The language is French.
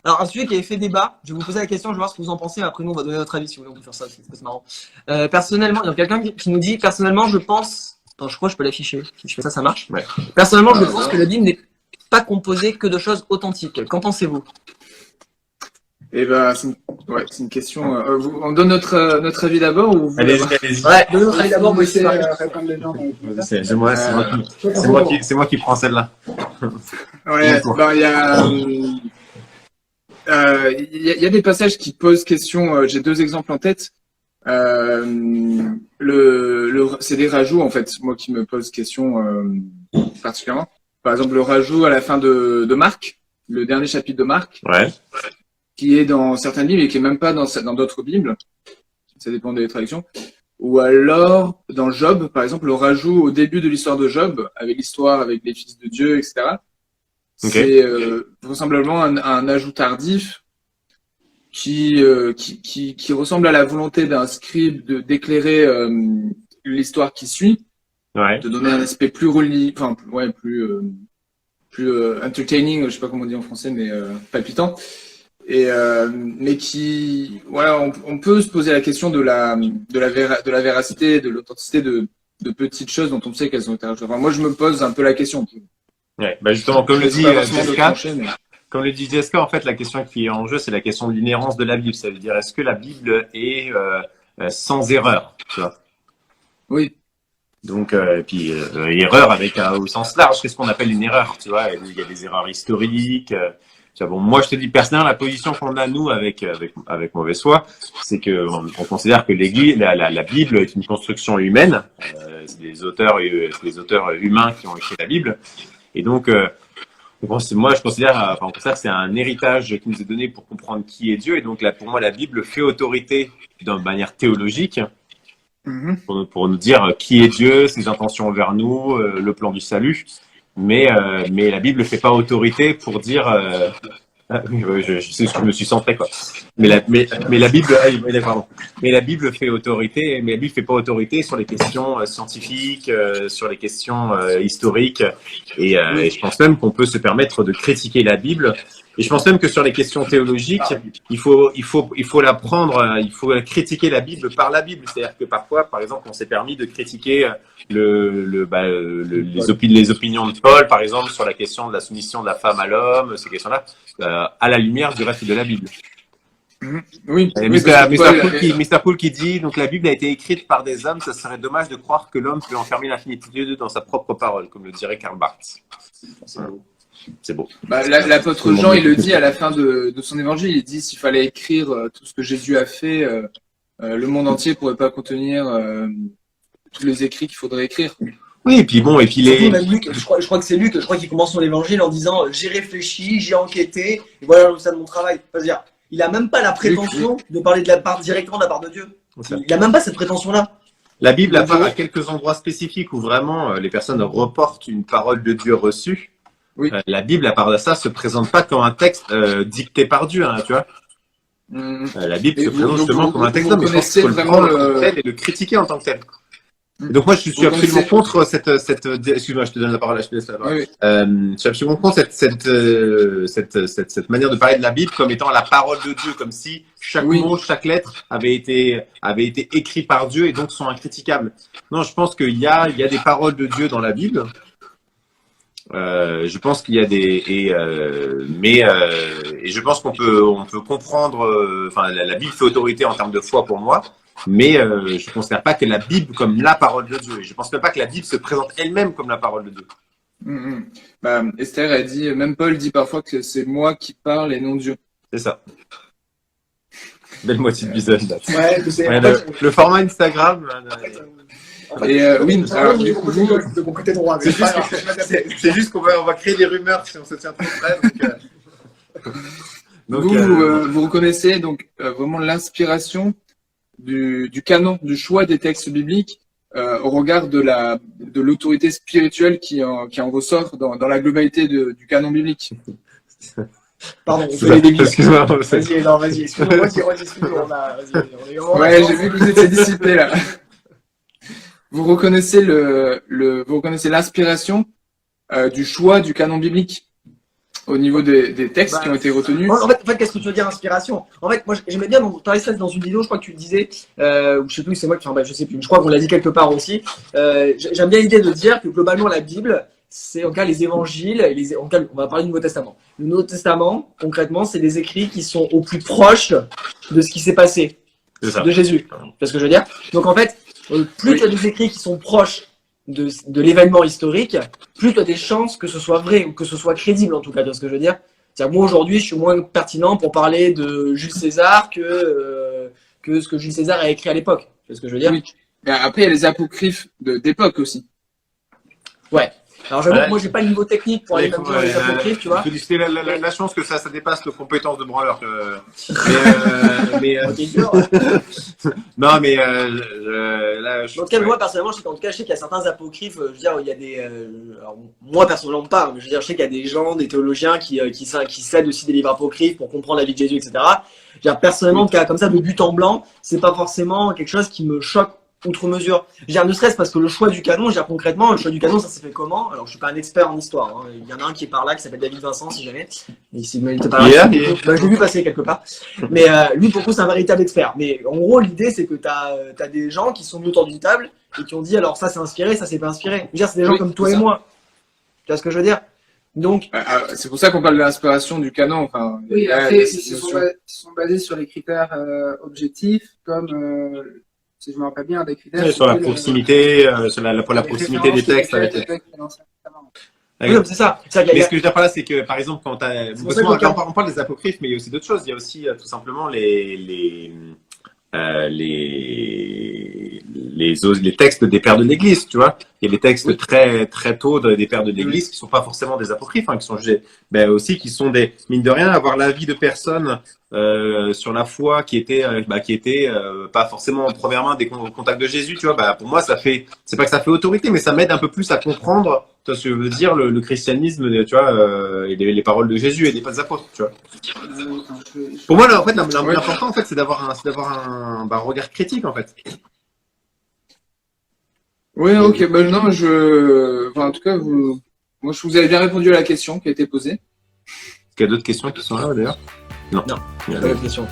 Alors, un sujet qui avait fait débat, je vais vous poser la question, je vais voir ce que vous en pensez, après nous on va donner notre avis si vous voulez, on peut faire ça aussi, c'est marrant. Personnellement, il y a quelqu'un qui nous dit, personnellement je pense, attends, je crois que je peux l'afficher, si je fais ça, ça marche. Ouais. Personnellement je pense que la Bible n'est pas composée que de choses authentiques. Qu'en pensez-vous? Eh ben, c'est une question. On donne notre avis d'abord ou vous Allez-y. Ouais, donnez notre avis d'abord, moi c'est aussi. C'est moi qui prends celle-là. Ouais, ben, il y a des passages qui posent question. J'ai deux exemples en tête. C'est des rajouts en fait, moi qui me pose question particulièrement. Par exemple, le rajout à la fin de Marc, le dernier chapitre de Marc, Ouais. qui est dans certaines Bibles et qui est même pas dans d'autres Bibles. Ça dépend des traductions. Ou alors dans Job, par exemple, le rajout au début de l'histoire de Job, avec l'histoire avec les fils de Dieu, etc. Okay. C'est vraisemblablement un ajout tardif qui ressemble à la volonté d'un scribe d'éclairer l'histoire qui suit, Ouais. de donner un aspect plus plus entertaining, je sais pas comment on dit en français, mais palpitant. Et mais qui, voilà, on peut se poser la question de la véracité, de l'authenticité de petites choses dont on sait qu'elles ont été rajoutées. Enfin, moi, je me pose un peu la question. Ouais, bah justement, comme le dit Jessica, comme le dit Jessica, en fait, la question qui est en jeu, c'est la question de l'inhérence de la Bible. Ça veut dire, est-ce que la Bible est sans erreur, tu vois? Oui. Donc, puis erreur avec au sens large, qu'est-ce qu'on appelle une erreur, tu vois? Il y a des erreurs historiques. Bon, moi, je te dis personnellement, la position qu'on a nous avec Mauvaise Foi, c'est que on considère que la Bible est une construction humaine. C'est des auteurs humains qui ont écrit la Bible, et donc moi, je considère, que c'est un héritage qui nous est donné pour comprendre qui est Dieu, et donc là, pour moi, la Bible fait autorité d'une manière théologique. Pour nous dire qui est Dieu, ses intentions envers nous, le plan du salut. Mais la Bible ne fait pas autorité pour dire je sais que je me suis centré quoi. Mais la Bible Mais la Bible fait autorité, mais la Bible fait pas autorité sur les questions scientifiques, sur les questions historiques et je pense même qu'on peut se permettre de critiquer la Bible. Et je pense même que sur les questions théologiques, il faut la prendre, il faut critiquer la Bible par la Bible. C'est-à-dire que parfois, par exemple, on s'est permis de critiquer les opinions de Paul, par exemple, sur la question de la soumission de la femme à l'homme, ces questions-là, à la lumière du reste de la Bible. Oui. Mr. Poole qui dit, donc la Bible a été écrite par des hommes, ça serait dommage de croire que l'homme peut enfermer l'infinité de Dieu dans sa propre parole, comme le dirait Karl Barth. C'est beau. L'apôtre Jean, il le dit à la fin de son évangile, il dit s'il fallait écrire tout ce que Jésus a fait, le monde entier pourrait pas contenir tous les écrits qu'il faudrait écrire. Oui, et puis bon, même Luc, je crois que c'est Luc, je crois qu'il commence son évangile en disant j'ai réfléchi, j'ai enquêté, et voilà le résultat de mon travail. C'est-à-dire, il a même pas la prétention de parler directement de la part de Dieu. Il a même pas cette prétention-là. La Bible, à part à quelques endroits spécifiques où vraiment les personnes reportent une parole de Dieu reçue, oui. La Bible, à part de ça, se présente pas comme un texte dicté par Dieu, hein, tu vois. La Bible se présente justement comme un texte d'homme, mais je pense qu'il faut le prendre en tant que tel et le critiquer en tant que tel. Et donc moi, je suis absolument contre cette excuse-moi, je te donne la parole, je te laisse la parole. Oui. Je suis absolument contre cette manière de parler de la Bible comme étant la parole de Dieu, comme si chaque mot, chaque lettre avait été écrit par Dieu et donc sont incriticables. Non, je pense qu'il y a des paroles de Dieu dans la Bible. Je pense qu'il y a et je pense qu'on peut comprendre. La Bible fait autorité en termes de foi pour moi, mais je ne considère pas que la Bible comme la parole de Dieu. Et je ne pense même pas que la Bible se présente elle-même comme la parole de Dieu. Esther a dit, même Paul dit parfois que c'est moi qui parle et non Dieu. C'est ça. Belle moitié de bisonne. Ouais, le format Instagram. Oui, alors du coup, c'est juste qu'on va créer des rumeurs si on se tient trop près. Donc, vous reconnaissez donc vraiment l'inspiration du canon, du choix des textes bibliques au regard de l'autorité spirituelle qui en ressort dans la globalité du canon biblique. Pardon, excuse-moi. Vas-y, excuse-moi, ouais, j'ai vu que vous étiez dissipé là. Vous reconnaissez vous reconnaissez l'inspiration du choix du canon biblique au niveau des textes qui ont été retenus. En fait, qu'est-ce que tu veux dire inspiration? En fait, moi, j'aimais bien parler ça dans une vidéo, je crois que tu le disais, ou je sais plus, c'est moi qui, enfin, bref, je sais plus, je crois qu'on l'a dit quelque part aussi. J'aime bien l'idée de dire que globalement, la Bible, c'est en tout cas les évangiles, en tout cas, on va parler du Nouveau Testament. Le Nouveau Testament, concrètement, c'est des écrits qui sont au plus proche de ce qui s'est passé, de Jésus. Tu vois ce que je veux dire? Donc en fait, plus tu as des écrits qui sont proches de l'événement historique, plus tu as des chances que ce soit vrai ou que ce soit crédible en tout cas, tu vois ce que je veux dire. C'est-à-dire moi aujourd'hui, je suis moins pertinent pour parler de Jules César que ce que Jules César a écrit à l'époque. Tu vois ce que je veux dire? Oui. Mais après, il y a les apocryphes d'époque aussi. Ouais. Alors j'avoue que moi j'ai pas le niveau technique pour aller même dans les apocryphes, tu vois. Il faut discuter la chance que ça dépasse nos compétences de branleur. Non, mais là, en tout cas, moi personnellement, je sais qu'il y a certains apocryphes. Je veux dire, il y a des. Alors, moi personnellement pas, mais je veux dire, je sais qu'il y a des gens, des théologiens qui cèdent aussi des livres apocryphes pour comprendre la vie de Jésus, etc. Je veux dire, personnellement, en tout cas, comme ça, de but en blanc, c'est pas forcément quelque chose qui me choque outre mesure. Je veux dire, ne serait-ce parce que le choix du canon, je veux dire, concrètement, le choix du canon, ça s'est fait comment? Alors, je suis pas un expert en histoire. Hein. Il y en a un qui est par là, qui s'appelle David Vincent, si jamais. S'il n'était pas là, je l'ai vu passer quelque part. Mais lui, pour le coup, c'est un véritable expert. Mais en gros, l'idée, c'est que tu as des gens qui sont mis autour d'une table et qui ont dit, alors ça, c'est inspiré, ça, c'est pas inspiré. Je veux dire, c'est des gens comme toi et moi. Tu vois ce que je veux dire? Donc, c'est pour ça qu'on parle de l'inspiration du canon. Enfin, oui, après, ils sont basés sur les critères objectifs, comme si je me rappelle bien, des critères. Sur la proximité, sur la proximité des textes avec les. Oui, c'est ça. Mais ce que je veux dire par là, c'est que par exemple, quand on parle des apocryphes, mais il y a aussi d'autres choses. Il y a aussi tout simplement les textes des pères de l'Église, tu vois. Il y a des textes très tôt des pères de l'Église qui sont pas forcément des apocryphes, hein, qui sont aussi qui sont des, mine de rien, avoir l'avis de personnes sur la foi qui étaient pas forcément en première main des contacts de Jésus, tu vois. Pour moi, c'est pas que ça fait autorité, mais ça m'aide un peu plus à comprendre, tu vois, ce que veut dire le christianisme, tu vois, et les paroles de Jésus et des apôtres, tu vois. Pour moi, là, en fait, l'important, en fait, c'est d'avoir un regard critique, en fait. Oui, ok. Non, en tout cas, moi, je vous avais bien répondu à la question qui a été posée. Est-ce qu'il y a d'autres questions qui sont là, d'ailleurs? Non, il n'y a pas de questions.